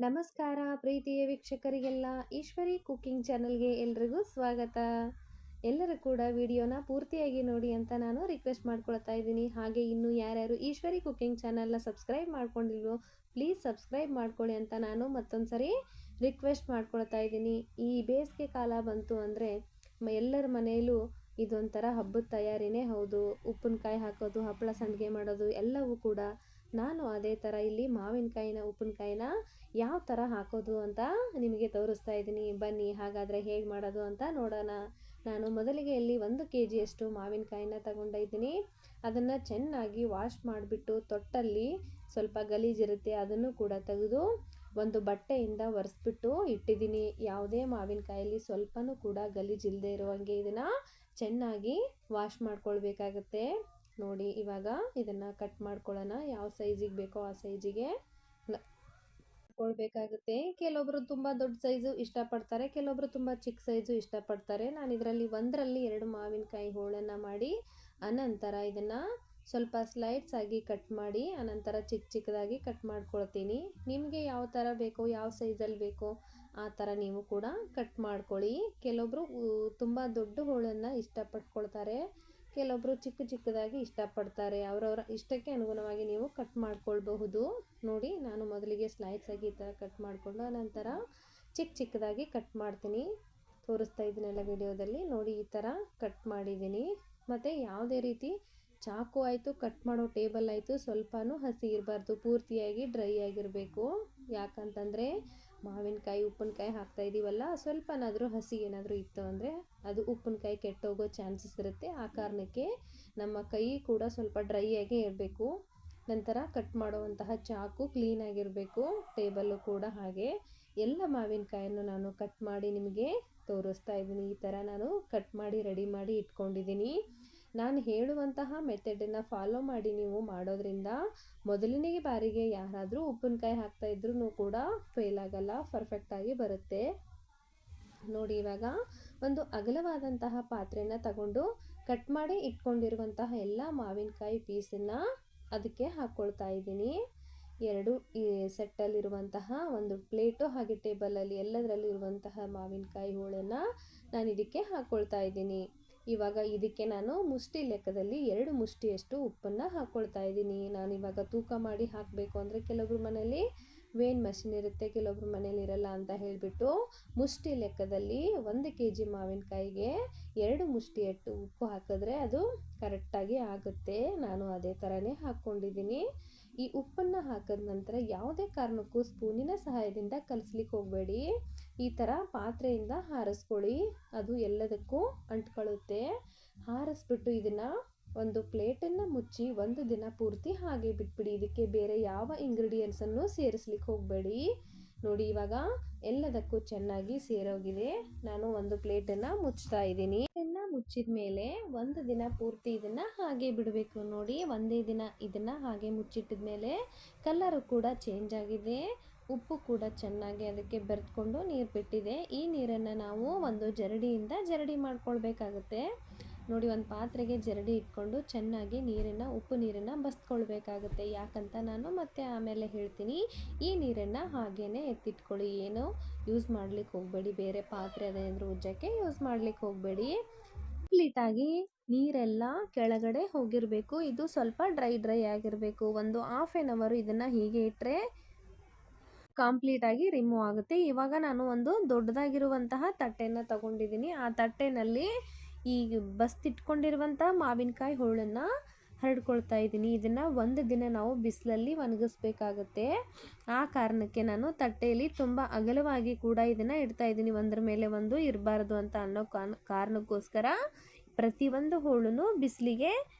ನಮಸ್ಕಾರ ಪ್ರೀತಿಯ ವೀಕ್ಷಕರಿಗೆಲ್ಲ ಈಶ್ವರಿ ಕುಕಿಂಗ್ ಚಾನಲ್ಗೆ ಎಲ್ರಿಗೂ ಸ್ವಾಗತ. ಎಲ್ಲರೂ ಕೂಡ ವಿಡಿಯೋನ ಪೂರ್ತಿಯಾಗಿ ನೋಡಿ ಅಂತ ನಾನು ರಿಕ್ವೆಸ್ಟ್ ಮಾಡ್ಕೊಳ್ತಾ ಇದ್ದೀನಿ. ಹಾಗೆ ಇನ್ನು ಯಾರ್ಯಾರು ಈಶ್ವರಿ ಕುಕಿಂಗ್ ಚಾನಲ್ನ ಸಬ್ಸ್ಕ್ರೈಬ್ ಮಾಡ್ಕೊಂಡಿಲ್ವೋ ಪ್ಲೀಸ್ ಸಬ್ಸ್ಕ್ರೈಬ್ ಮಾಡ್ಕೊಳ್ಳಿ ಅಂತ ನಾನು ಮತ್ತೊಂದು ಸರಿ ರಿಕ್ವೆಸ್ಟ್ ಮಾಡ್ಕೊಳ್ತಾ ಇದ್ದೀನಿ. ಈ ಬೇಸಿಗೆ ಕಾಲ ಬಂತು ಅಂದರೆ ಎಲ್ಲರ ಮನೆಯಲ್ಲೂ ಇದೊಂಥರ ಹಬ್ಬದ ತಯಾರಿನೇ ಹೌದು. ಉಪ್ಪಿನಕಾಯಿ ಹಾಕೋದು, ಹಪ್ಪಳ ಸಂಡಿಗೆ ಮಾಡೋದು ಎಲ್ಲವೂ ಕೂಡ. ನಾನು ಅದೇ ಥರ ಇಲ್ಲಿ ಮಾವಿನಕಾಯಿನ ಉಪ್ಪಿನಕಾಯಿನ ಯಾವ ಥರ ಹಾಕೋದು ಅಂತ ನಿಮಗೆ ತೋರಿಸ್ತಾ ಇದ್ದೀನಿ. ಬನ್ನಿ ಹಾಗಾದರೆ ಹೇಗೆ ಮಾಡೋದು ಅಂತ ನೋಡೋಣ. ನಾನು ಮೊದಲಿಗೆ ಇಲ್ಲಿ 1 kg ಮಾವಿನಕಾಯಿನ ತಗೊಂಡಿದ್ದೀನಿ. ಅದನ್ನು ಚೆನ್ನಾಗಿ ವಾಶ್ ಮಾಡಿಬಿಟ್ಟು ತೊಟ್ಟಲ್ಲಿ ಸ್ವಲ್ಪ ಗಲೀಜಿರುತ್ತೆ ಅದನ್ನು ಕೂಡ ತೆಗೆದು ಒಂದು ಬಟ್ಟೆಯಿಂದ ಒರೆಸ್ಬಿಟ್ಟು ಇಟ್ಟಿದ್ದೀನಿ. ಯಾವುದೇ ಮಾವಿನಕಾಯಲ್ಲಿ ಸ್ವಲ್ಪನೂ ಕೂಡ ಗಲೀಜಿಲ್ಲದೆ ಇರುವಂಗೆ ಇದನ್ನು ಚೆನ್ನಾಗಿ ವಾಶ್ ಮಾಡ್ಕೊಳ್ಬೇಕಾಗತ್ತೆ. ನೋಡಿ ಇವಾಗ ಇದನ್ನು ಕಟ್ ಮಾಡ್ಕೊಳ್ಳೋಣ. ಯಾವ ಸೈಜಿಗೆ ಬೇಕೋ ಆ ಸೈಜಿಗೆ ಕೊಳ್ಬೇಕಾಗುತ್ತೆ. ಕೆಲವೊಬ್ರು ತುಂಬ ದೊಡ್ಡ ಸೈಜು ಇಷ್ಟಪಡ್ತಾರೆ, ಕೆಲವೊಬ್ರು ತುಂಬ ಚಿಕ್ಕ ಸೈಜು ಇಷ್ಟಪಡ್ತಾರೆ. ನಾನು ಇದರಲ್ಲಿ 1ರಲ್ಲಿ 2 ಮಾವಿನಕಾಯಿ ಹೋಳನ್ನು ಮಾಡಿ ಅನಂತರ ಇದನ್ನು ಸ್ವಲ್ಪ ಸ್ಲೈಡ್ಸ್ ಆಗಿ ಕಟ್ ಮಾಡಿ ಅನಂತರ ಚಿಕ್ಕ ಚಿಕ್ಕದಾಗಿ ಕಟ್ ಮಾಡ್ಕೊಳ್ತೀನಿ. ನಿಮಗೆ ಯಾವ ಥರ ಬೇಕೋ, ಯಾವ ಸೈಜಲ್ಲಿ ಬೇಕೋ ಆ ಥರ ನೀವು ಕೂಡ ಕಟ್ ಮಾಡ್ಕೊಳ್ಳಿ. ಕೆಲವೊಬ್ರು ತುಂಬ ದೊಡ್ಡ ಹೋಳನ್ನು ಇಷ್ಟಪಟ್ಕೊಳ್ತಾರೆ, ಕೆಲವೊಬ್ರು ಚಿಕ್ಕ ಚಿಕ್ಕದಾಗಿ ಇಷ್ಟಪಡ್ತಾರೆ. ಅವರವರ ಇಷ್ಟಕ್ಕೆ ಅನುಗುಣವಾಗಿ ನೀವು ಕಟ್ ಮಾಡ್ಕೊಳ್ಬಹುದು. ನೋಡಿ ನಾನು ಮೊದಲಿಗೆ ಸ್ಲೈಡ್ಸ್ ಆಗಿ ಈ ಥರ ಕಟ್ ಮಾಡಿಕೊಂಡು ನಂತರ ಚಿಕ್ಕ ಚಿಕ್ಕದಾಗಿ ಕಟ್ ಮಾಡ್ತೀನಿ. ತೋರಿಸ್ತಾ ಇದ್ದೀನಲ್ಲ ವಿಡಿಯೋದಲ್ಲಿ ನೋಡಿ ಈ ಥರ ಕಟ್ ಮಾಡಿದ್ದೀನಿ. ಮತ್ತು ಯಾವುದೇ ರೀತಿ ಚಾಕು ಆಯಿತು, ಕಟ್ ಮಾಡೋ ಟೇಬಲ್ ಆಯಿತು ಸ್ವಲ್ಪನೂ ಹಸಿ ಇರಬಾರ್ದು, ಪೂರ್ತಿಯಾಗಿ ಡ್ರೈ ಆಗಿರಬೇಕು. ಯಾಕಂತಂದರೆ ಮಾವಿನಕಾಯಿ ಉಪ್ಪಿನಕಾಯಿ ಹಾಕ್ತಾ ಇದ್ದೀವಲ್ಲ, ಸ್ವಲ್ಪನಾದರೂ ಹಸಿ ಏನಾದರೂ ಇತ್ತು ಅಂದರೆ ಅದು ಉಪ್ಪಿನಕಾಯಿ ಕೆಟ್ಟೋಗೋ ಚಾನ್ಸಸ್ ಇರುತ್ತೆ. ಆ ಕಾರಣಕ್ಕೆ ನಮ್ಮ ಕೈ ಕೂಡ ಸ್ವಲ್ಪ ಡ್ರೈ ಆಗೇ ಇರಬೇಕು. ನಂತರ ಕಟ್ ಮಾಡುವಂತಹ ಚಾಕು ಕ್ಲೀನಾಗಿರಬೇಕು, ಟೇಬಲ್ಲು ಕೂಡ ಹಾಗೆ. ಎಲ್ಲ ಮಾವಿನಕಾಯನ್ನು ನಾನು ಕಟ್ ಮಾಡಿ ನಿಮಗೆ ತೋರಿಸ್ತಾ ಇದ್ದೀನಿ. ಈ ಥರ ನಾನು ಕಟ್ ಮಾಡಿ ರೆಡಿ ಮಾಡಿ ಇಟ್ಕೊಂಡಿದ್ದೀನಿ. ನಾನು ಹೇಳುವಂತಹ ಮೆಥಡನ್ನು ಫಾಲೋ ಮಾಡಿ ನೀವು ಮಾಡೋದ್ರಿಂದ ಮೊದಲನೇ ಬಾರಿಗೆ ಯಾರಾದರೂ ಉಪ್ಪಿನಕಾಯಿ ಹಾಕ್ತಾ ಇದ್ರೂ ಕೂಡ ಫೇಲ್ ಆಗಲ್ಲ, ಪರ್ಫೆಕ್ಟಾಗಿ ಬರುತ್ತೆ. ನೋಡಿ ಇವಾಗ ಒಂದು ಅಗಲವಾದಂತಹ ಪಾತ್ರೆನ ತಗೊಂಡು ಕಟ್ ಮಾಡಿ ಇಟ್ಕೊಂಡಿರುವಂತಹ ಎಲ್ಲ ಮಾವಿನಕಾಯಿ ಪೀಸನ್ನು ಅದಕ್ಕೆ ಹಾಕ್ಕೊಳ್ತಾ ಇದ್ದೀನಿ. 2 ಈ ಸೆಟ್ಟಲ್ಲಿರುವಂತಹ ಒಂದು ಪ್ಲೇಟು ಹಾಗೆ ಟೇಬಲಲ್ಲಿ ಎಲ್ಲದರಲ್ಲಿ ಇರುವಂತಹ ಮಾವಿನಕಾಯಿ ಹೋಳನ್ನು ನಾನು ಇದಕ್ಕೆ ಹಾಕ್ಕೊಳ್ತಾ ಇದ್ದೀನಿ. ಇವಾಗ ಇದಕ್ಕೆ ನಾನು ಮುಷ್ಟಿ ಲೆಕ್ಕದಲ್ಲಿ 2 ಮುಷ್ಟಿಯಷ್ಟು ಉಪ್ಪನ್ನು ಹಾಕ್ಕೊಳ್ತಾ ಇದ್ದೀನಿ. ನಾನು ಇವಾಗ ತೂಕ ಮಾಡಿ ಹಾಕಬೇಕು ಅಂದರೆ ಕೆಲವೊಬ್ರು ಮನೇಲಿ ವೇನ್ ಮಷಿನ್ ಇರುತ್ತೆ, ಕೆಲವೊಬ್ರು ಮನೇಲಿ ಇರಲ್ಲ ಅಂತ ಹೇಳಿಬಿಟ್ಟು ಮುಷ್ಟಿ ಲೆಕ್ಕದಲ್ಲಿ 1 kg ಮಾವಿನಕಾಯಿಗೆ 2 ಮುಷ್ಟಿಯಷ್ಟು ಉಪ್ಪು ಹಾಕಿದ್ರೆ ಅದು ಕರೆಕ್ಟಾಗಿ ಆಗುತ್ತೆ. ನಾನು ಅದೇ ಥರನೇ ಹಾಕ್ಕೊಂಡಿದ್ದೀನಿ. ಈ ಉಪ್ಪನ್ನು ಹಾಕಿದ ನಂತರ ಯಾವುದೇ ಕಾರಣಕ್ಕೂ ಸ್ಪೂನಿನ ಸಹಾಯದಿಂದ ಕಲಿಸ್ಲಿಕ್ಕೆ ಹೋಗಬೇಡಿ. ಈ ಥರ ಪಾತ್ರೆಯಿಂದ ಹಾರಿಸ್ಕೊಳ್ಳಿ, ಅದು ಎಲ್ಲದಕ್ಕೂ ಅಂಟ್ಕೊಳ್ಳುತ್ತೆ. ಹಾರಿಸ್ಬಿಟ್ಟು ಇದನ್ನು ಒಂದು ಪ್ಲೇಟನ್ನು ಮುಚ್ಚಿ 1 ದಿನ ಪೂರ್ತಿ ಹಾಗೆ ಬಿಟ್ಬಿಡಿ. ಇದಕ್ಕೆ ಬೇರೆ ಯಾವ ಇಂಗ್ರೀಡಿಯೆಂಟ್ಸನ್ನು ಸೇರಿಸ್ಲಿಕ್ಕೆ ಹೋಗಬೇಡಿ. ನೋಡಿ ಇವಾಗ ಎಲ್ಲದಕ್ಕೂ ಚೆನ್ನಾಗಿ ಸೇರೋಗಿದೆ. ನಾನು ಒಂದು ಪ್ಲೇಟನ್ನು ಮುಚ್ತಾ ಇದ್ದೀನಿ. ಇದನ್ನು ಮುಚ್ಚಿದ ಮೇಲೆ 1 ದಿನ ಪೂರ್ತಿ ಇದನ್ನು ಹಾಗೆ ಬಿಡಬೇಕು. ನೋಡಿ ಒಂದೇ ದಿನ ಇದನ್ನು ಹಾಗೆ ಮುಚ್ಚಿಟ್ಟಿದ ಮೇಲೆ ಕಲರು ಕೂಡ ಚೇಂಜ್ ಆಗಿದೆ, ಉಪ್ಪು ಕೂಡ ಚೆನ್ನಾಗಿ ಅದಕ್ಕೆ ಬೆರೆತ್ಕೊಂಡು ನೀರು ಬಿಟ್ಟಿದೆ. ಈ ನೀರನ್ನು ನಾವು ಒಂದು ಜರಡಿಯಿಂದ ಜರಡಿ ಮಾಡ್ಕೊಳ್ಬೇಕಾಗುತ್ತೆ. ನೋಡಿ ಒಂದು ಪಾತ್ರೆಗೆ ಜರಡಿ ಇಟ್ಕೊಂಡು ಚೆನ್ನಾಗಿ ಉಪ್ಪು ನೀರನ್ನು ಬಸ್ಕೊಳ್ಬೇಕಾಗುತ್ತೆ. ಯಾಕಂತ ನಾನು ಮತ್ತೆ ಆಮೇಲೆ ಹೇಳ್ತೀನಿ. ಈ ನೀರನ್ನು ಹಾಗೇ ಎತ್ತಿಟ್ಕೊಳ್ಳಿ, ಏನು ಯೂಸ್ ಮಾಡ್ಲಿಕ್ಕೆ ಹೋಗಬೇಡಿ, ಬೇರೆ ಪಾತ್ರೆ ಅದೇನಾದರೂ ಉಜ್ಜಕ್ಕೆ ಯೂಸ್ ಮಾಡ್ಲಿಕ್ಕೆ ಹೋಗಬೇಡಿ. ಕಂಪ್ಲೀಟಾಗಿ ನೀರೆಲ್ಲ ಕೆಳಗಡೆ ಹೋಗಿರಬೇಕು. ಇದು ಸ್ವಲ್ಪ ಡ್ರೈ ಆಗಿರಬೇಕು. ಒಂದು ½ an hour ಇದನ್ನು ಹೀಗೆ ಇಟ್ಟರೆ ಕಂಪ್ಲೀಟಾಗಿ ರಿಮೂವ್ ಆಗುತ್ತೆ. ಇವಾಗ ನಾನು ಒಂದು ದೊಡ್ಡದಾಗಿರುವಂತಹ ತಟ್ಟೆನ ತಗೊಂಡಿದ್ದೀನಿ. ಆ ತಟ್ಟೆನಲ್ಲಿ ಈ ಬಸ್ತಿಟ್ಕೊಂಡಿರುವಂಥ ಮಾವಿನಕಾಯಿ ಹೋಳನ್ನು ಹರಡ್ಕೊಳ್ತಾ ಇದ್ದೀನಿ. ಇದನ್ನು 1 ದಿನ ನಾವು ಬಿಸಿಲಲ್ಲಿ ಒಣಗಿಸ್ಬೇಕಾಗತ್ತೆ. ಆ ಕಾರಣಕ್ಕೆ ನಾನು ತಟ್ಟೆಯಲ್ಲಿ ತುಂಬ ಅಗಲವಾಗಿ ಕೂಡ ಇದನ್ನು ಇಡ್ತಾ ಇದ್ದೀನಿ, ಒಂದರ ಮೇಲೆ ಒಂದು ಇರಬಾರ್ದು ಅಂತ ಅನ್ನೋ ಕಾರಣಕ್ಕೋಸ್ಕರ ಪ್ರತಿಯೊಂದು ಹೋಳನ್ನು ಬಿಸಿಲಿಗೆ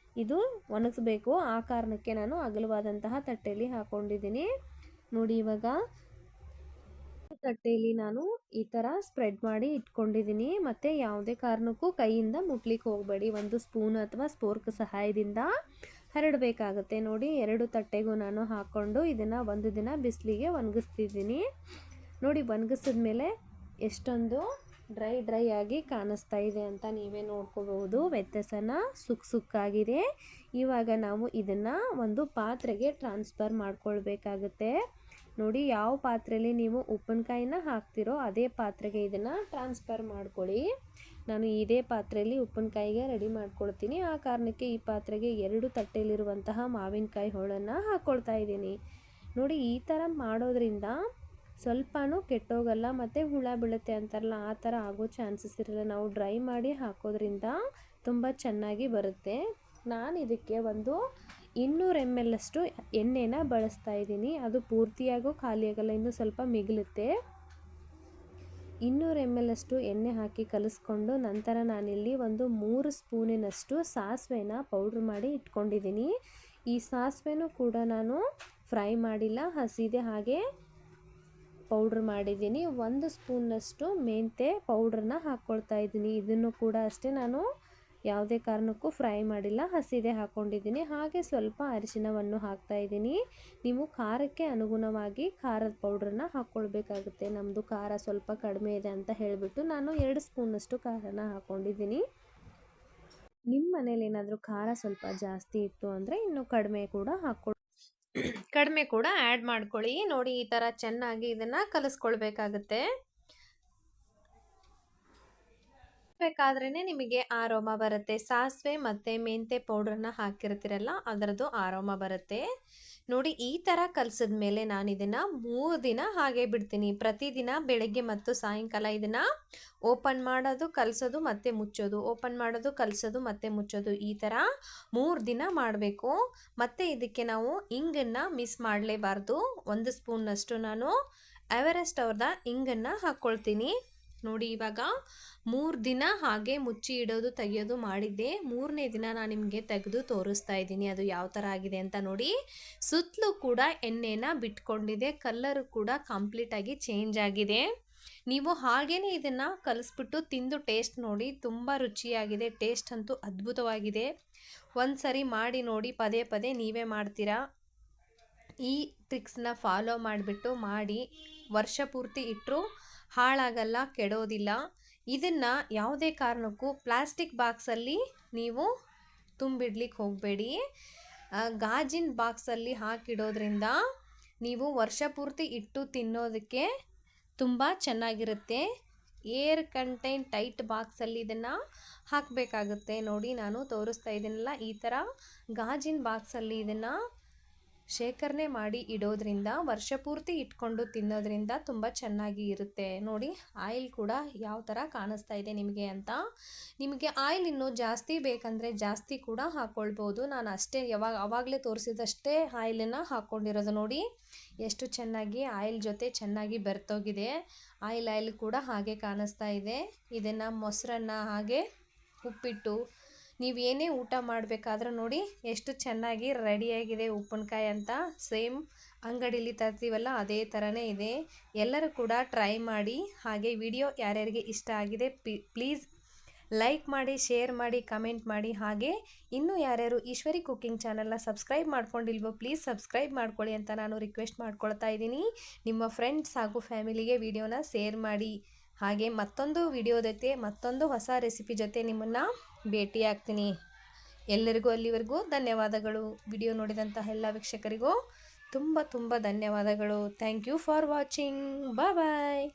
ಇದು ಒಣಗಿಸ್ಬೇಕು. ಆ ಕಾರಣಕ್ಕೆ ನಾನು ಅಗಲವಾದಂತಹ ತಟ್ಟೆಯಲ್ಲಿ ಹಾಕ್ಕೊಂಡಿದ್ದೀನಿ. ನೋಡಿ ಇವಾಗ ತಟ್ಟೆಯಲ್ಲಿ ನಾನು ಈ ಥರ ಸ್ಪ್ರೆಡ್ ಮಾಡಿ ಇಟ್ಕೊಂಡಿದ್ದೀನಿ. ಮತ್ತು ಯಾವುದೇ ಕಾರಣಕ್ಕೂ ಕೈಯಿಂದ ಮುಟ್ಲಿಕ್ಕೆ ಹೋಗಬೇಡಿ, ಒಂದು ಸ್ಪೂನ್ ಅಥವಾ ಸ್ಪೋರ್ಕ್ ಸಹಾಯದಿಂದ ಹರಡಬೇಕಾಗುತ್ತೆ. ನೋಡಿ 2 ತಟ್ಟೆಗೂ ನಾನು ಹಾಕ್ಕೊಂಡು ಇದನ್ನು 1 ದಿನ ಬಿಸಿಲಿಗೆ ಒಣಗಿಸ್ತಿದ್ದೀನಿ. ನೋಡಿ ಒಣಗಿಸಿದ ಮೇಲೆ ಎಷ್ಟೊಂದು ಡ್ರೈ ಆಗಿ ಕಾಣಿಸ್ತಾ ಇದೆ ಅಂತ ನೀವೇ ನೋಡ್ಕೋಬಹುದು. ವ್ಯತ್ಯಾಸನ ಸುಕ್ಕಾಗಿದೆ. ಇವಾಗ ನಾವು ಇದನ್ನು ಒಂದು ಪಾತ್ರೆಗೆ ಟ್ರಾನ್ಸ್ಫರ್ ಮಾಡ್ಕೊಳ್ಬೇಕಾಗುತ್ತೆ. ನೋಡಿ ಯಾವ ಪಾತ್ರೆಯಲ್ಲಿ ನೀವು ಉಪ್ಪಿನಕಾಯಿನ ಹಾಕ್ತಿರೋ ಅದೇ ಪಾತ್ರೆಗೆ ಇದನ್ನು ಟ್ರಾನ್ಸ್ಫರ್ ಮಾಡ್ಕೊಳ್ಳಿ. ನಾನು ಇದೇ ಪಾತ್ರೆಯಲ್ಲಿ ಉಪ್ಪಿನಕಾಯಿಗೆ ರೆಡಿ ಮಾಡ್ಕೊಳ್ತೀನಿ. ಆ ಕಾರಣಕ್ಕೆ ಈ ಪಾತ್ರೆಗೆ 2 ತಟ್ಟೆಯಲ್ಲಿರುವಂತಹ ಮಾವಿನಕಾಯಿ ಹೋಳನ್ನು ಹಾಕ್ಕೊಳ್ತಾ ಇದ್ದೀನಿ. ನೋಡಿ ಈ ಥರ ಮಾಡೋದ್ರಿಂದ ಸ್ವಲ್ಪನೂ ಕೆಟ್ಟೋಗಲ್ಲ ಮತ್ತು ಹುಳ ಬೀಳುತ್ತೆ ಅಂತಾರಲ್ಲ, ಆ ಥರ ಆಗೋ ಚಾನ್ಸಸ್ ಇರಲ್ಲ. ನಾವು ಡ್ರೈ ಮಾಡಿ ಹಾಕೋದ್ರಿಂದ ತುಂಬ ಚೆನ್ನಾಗಿ ಬರುತ್ತೆ. ನಾನು ಇದಕ್ಕೆ ಒಂದು 200 ml ಅಷ್ಟು ಎಣ್ಣೆನ ಬಳಸ್ತಾ ಇದ್ದೀನಿ. ಅದು ಪೂರ್ತಿಯಾಗೂ ಖಾಲಿಯಾಗಲ್ಲ, ಇನ್ನು ಸ್ವಲ್ಪ ಮಿಗುಲುತ್ತೆ. 200 ml ಅಷ್ಟು ಎಣ್ಣೆ ಹಾಕಿ ಕಲಿಸ್ಕೊಂಡು ನಂತರ ನಾನಿಲ್ಲಿ ಒಂದು 3 ಸ್ಪೂನಿನಷ್ಟು ಸಾಸಿವೆನ ಪೌಡ್ರ್ ಮಾಡಿ ಇಟ್ಕೊಂಡಿದ್ದೀನಿ. ಈ ಸಾಸಿವೆನೂ ಕೂಡ ನಾನು ಫ್ರೈ ಮಾಡಿಲ್ಲ, ಹಸಿದೆ ಹಾಗೆ ಪೌಡ್ರ್ ಮಾಡಿದ್ದೀನಿ. 1 ಸ್ಪೂನ್ನಷ್ಟು ಮೆಂತ್ಯ ಪೌಡ್ರನ್ನ ಹಾಕ್ಕೊಳ್ತಾ ಇದ್ದೀನಿ. ಇದನ್ನು ಕೂಡ ಅಷ್ಟೇ ನಾನು ಯಾವುದೇ ಕಾರಣಕ್ಕೂ ಫ್ರೈ ಮಾಡಿಲ್ಲ, ಹಸಿದೆ ಹಾಕ್ಕೊಂಡಿದ್ದೀನಿ. ಹಾಗೆ ಸ್ವಲ್ಪ ಅರಿಶಿನವನ್ನು ಹಾಕ್ತಾ ಇದ್ದೀನಿ. ನೀವು ಖಾರಕ್ಕೆ ಅನುಗುಣವಾಗಿ ಖಾರದ ಪೌಡ್ರನ್ನ ಹಾಕ್ಕೊಳ್ಬೇಕಾಗುತ್ತೆ. ನಮ್ಮದು ಖಾರ ಸ್ವಲ್ಪ ಕಡಿಮೆ ಇದೆ ಅಂತ ಹೇಳಿಬಿಟ್ಟು ನಾನು 2 ಸ್ಪೂನಷ್ಟು ಖಾರನ ಹಾಕ್ಕೊಂಡಿದ್ದೀನಿ. ನಿಮ್ಮ ಮನೇಲಿ ಏನಾದರೂ ಖಾರ ಸ್ವಲ್ಪ ಜಾಸ್ತಿ ಇತ್ತು ಅಂದರೆ ಇನ್ನೂ ಕಡಿಮೆ ಕೂಡ ಆ್ಯಡ್ ಮಾಡ್ಕೊಳ್ಳಿ. ನೋಡಿ ಈ ಥರ ಚೆನ್ನಾಗಿ ಇದನ್ನು ಕಲಿಸ್ಕೊಳ್ಬೇಕಾಗುತ್ತೆ. ಬೇಕಾದ್ರೇ ನಿಮಗೆ ಆರೋಮ ಬರುತ್ತೆ. ಸಾಸಿವೆ ಮತ್ತು ಮೆಂತ್ಯ ಪೌಡ್ರನ್ನ ಹಾಕಿರ್ತೀರಲ್ಲ ಅದರದ್ದು ಆರೋಮ ಬರುತ್ತೆ. ನೋಡಿ ಈ ಥರ ಕಲಸಿದ ಮೇಲೆ ನಾನು ಇದನ್ನು 3 ದಿನ ಹಾಗೆ ಬಿಡ್ತೀನಿ. ಪ್ರತಿದಿನ ಬೆಳಗ್ಗೆ ಮತ್ತು ಸಾಯಂಕಾಲ ಇದನ್ನು ಓಪನ್ ಮಾಡೋದು, ಕಲಸೋದು ಮತ್ತು ಮುಚ್ಚೋದು, ಓಪನ್ ಮಾಡೋದು, ಕಲಸೋದು ಮತ್ತು ಮುಚ್ಚೋದು, ಈ ಥರ 3 ದಿನ ಮಾಡಬೇಕು. ಮತ್ತು ಇದಕ್ಕೆ ನಾವು ಇಂಗನ್ನು ಮಿಸ್ ಮಾಡಲೇಬಾರ್ದು. 1 ಸ್ಪೂನ್ನಷ್ಟು ನಾನು ಎವರೆಸ್ಟ್ ಅವ್ರದ ಇಂಗನ್ನು ಹಾಕ್ಕೊಳ್ತೀನಿ. ನೋಡಿ ಇವಾಗ 3 ದಿನ ಹಾಗೆ ಮುಚ್ಚಿ ಇಡೋದು ತೆಗಿಯೋದು ಮಾಡಿದ್ದೆ. 3ನೇ ದಿನ ನಾನು ನಿಮಗೆ ತೆಗೆದು ತೋರಿಸ್ತಾ ಇದ್ದೀನಿ ಅದು ಯಾವ ಥರ ಆಗಿದೆ ಅಂತ. ನೋಡಿ ಸುತ್ತಲೂ ಕೂಡ ಎಣ್ಣೆನ ಬಿಟ್ಕೊಂಡಿದೆ, ಕಲ್ಲರು ಕೂಡ ಕಂಪ್ಲೀಟಾಗಿ ಚೇಂಜ್ ಆಗಿದೆ. ನೀವು ಹಾಗೇ ಇದನ್ನು ಕಲಿಸ್ಬಿಟ್ಟು ತಿಂದು ಟೇಸ್ಟ್ ನೋಡಿ, ತುಂಬ ರುಚಿಯಾಗಿದೆ. ಟೇಸ್ಟ್ ಅಂತೂ ಅದ್ಭುತವಾಗಿದೆ. ಒಂದು ಸರಿ ಮಾಡಿ ನೋಡಿ, ಪದೇ ಪದೇ ನೀವೇ ಮಾಡ್ತೀರಾ. ಈ ಟ್ರಿಕ್ಸ್ನ ಫಾಲೋ ಮಾಡಿಬಿಟ್ಟು ಮಾಡಿ, ವರ್ಷ ಪೂರ್ತಿ ಇಟ್ಟರೂ ಹಾಳಾಗಲ್ಲ, ಕೆಡೋದಿಲ್ಲ. ಇದನ್ನು ಯಾವುದೇ ಕಾರಣಕ್ಕೂ ಪ್ಲಾಸ್ಟಿಕ್ ಬಾಕ್ಸಲ್ಲಿ ನೀವು ತುಂಬಿಡ್ಲಿಕ್ಕೆ ಹೋಗಬೇಡಿ. ಗಾಜಿನ ಬಾಕ್ಸಲ್ಲಿ ಹಾಕಿಡೋದ್ರಿಂದ ನೀವು ವರ್ಷ ಪೂರ್ತಿ ಇಟ್ಟು ತಿನ್ನೋದಕ್ಕೆ ತುಂಬ ಚೆನ್ನಾಗಿರುತ್ತೆ. ಏರ್ ಕಂಟೈನ್ ಟೈಟ್ ಬಾಕ್ಸಲ್ಲಿ ಇದನ್ನು ಹಾಕಬೇಕಾಗುತ್ತೆ. ನೋಡಿ ನಾನು ತೋರಿಸ್ತಾ ಇದ್ದೀನಲ್ಲ, ಈ ಥರ ಗಾಜಿನ ಬಾಕ್ಸಲ್ಲಿ ಇದನ್ನು ಶೇಖರಣೆ ಮಾಡಿ ಇಡೋದ್ರಿಂದ ವರ್ಷ ಪೂರ್ತಿ ಇಟ್ಕೊಂಡು ತಿನ್ನೋದ್ರಿಂದ ತುಂಬ ಚೆನ್ನಾಗಿ ಇರುತ್ತೆ. ನೋಡಿ ಆಯಿಲ್ ಕೂಡ ಯಾವ ಥರ ಕಾಣಿಸ್ತಾ ಇದೆ ನಿಮಗೆ ಅಂತ. ನಿಮಗೆ ಆಯಿಲ್ ಇನ್ನೂ ಜಾಸ್ತಿ ಬೇಕಂದರೆ ಜಾಸ್ತಿ ಕೂಡ ಹಾಕ್ಕೊಳ್ಬೋದು. ನಾನು ಅಷ್ಟೇ ಅವಾಗಲೇ ತೋರಿಸಿದಷ್ಟೇ ಆಯಿಲನ್ನು ಹಾಕ್ಕೊಂಡಿರೋದು. ನೋಡಿ ಎಷ್ಟು ಚೆನ್ನಾಗಿ ಆಯಿಲ್ ಜೊತೆ ಚೆನ್ನಾಗಿ ಬೆರೆತೋಗಿದೆ. ಆಯಿಲ್ ಕೂಡ ಹಾಗೆ ಕಾಣಿಸ್ತಾ ಇದೆ. ಇದನ್ನು ಮೊಸರನ್ನ ಹಾಗೆ ಉಪ್ಪಿಟ್ಟು ನೀವು ಏನೇ ಊಟ ಮಾಡಬೇಕಾದ್ರೂ ನೋಡಿ ಎಷ್ಟು ಚೆನ್ನಾಗಿ ರೆಡಿಯಾಗಿದೆ ಉಪ್ಪಿನಕಾಯಿ ಅಂತ. ಸೇಮ್ ಅಂಗಡಿಲಿ ತರ್ತೀವಲ್ಲ ಅದೇ ಥರನೇ ಇದೆ. ಎಲ್ಲರೂ ಕೂಡ ಟ್ರೈ ಮಾಡಿ. ಹಾಗೆ ವಿಡಿಯೋ ಯಾರ್ಯಾರಿಗೆ ಇಷ್ಟ ಆಗಿದೆ ಪ್ಲೀಸ್ ಲೈಕ್ ಮಾಡಿ, ಶೇರ್ ಮಾಡಿ, ಕಮೆಂಟ್ ಮಾಡಿ. ಹಾಗೆ ಇನ್ನೂ ಯಾರ್ಯಾರು ಈಶ್ವರಿ ಕುಕ್ಕಿಂಗ್ ಚಾನಲ್ನ ಸಬ್ಸ್ಕ್ರೈಬ್ ಮಾಡ್ಕೊಂಡಿಲ್ವೋ ಪ್ಲೀಸ್ ಸಬ್ಸ್ಕ್ರೈಬ್ ಮಾಡ್ಕೊಳ್ಳಿ ಅಂತ ನಾನು ರಿಕ್ವೆಸ್ಟ್ ಮಾಡ್ಕೊಳ್ತಾ ಇದ್ದೀನಿ. ನಿಮ್ಮ ಫ್ರೆಂಡ್ಸ್ ಹಾಗೂ ಫ್ಯಾಮಿಲಿಗೆ ವಿಡಿಯೋನ ಶೇರ್ ಮಾಡಿ. ಹಾಗೆ ಮತ್ತೊಂದು ವಿಡಿಯೋ ಜೊತೆ ಮತ್ತೊಂದು ಹೊಸ ರೆಸಿಪಿ ಜೊತೆ ನಿಮ್ಮನ್ನು ಭೇಟಿ ಆಗ್ತೀನಿ. ಎಲ್ಲರಿಗೂ ಅಲ್ಲಿವರೆಗೂ ಧನ್ಯವಾದಗಳು. ವಿಡಿಯೋ ನೋಡಿದಂತಹ ಎಲ್ಲ ವೀಕ್ಷಕರಿಗೂ ತುಂಬ ಧನ್ಯವಾದಗಳು. Thank you for watching. Bye.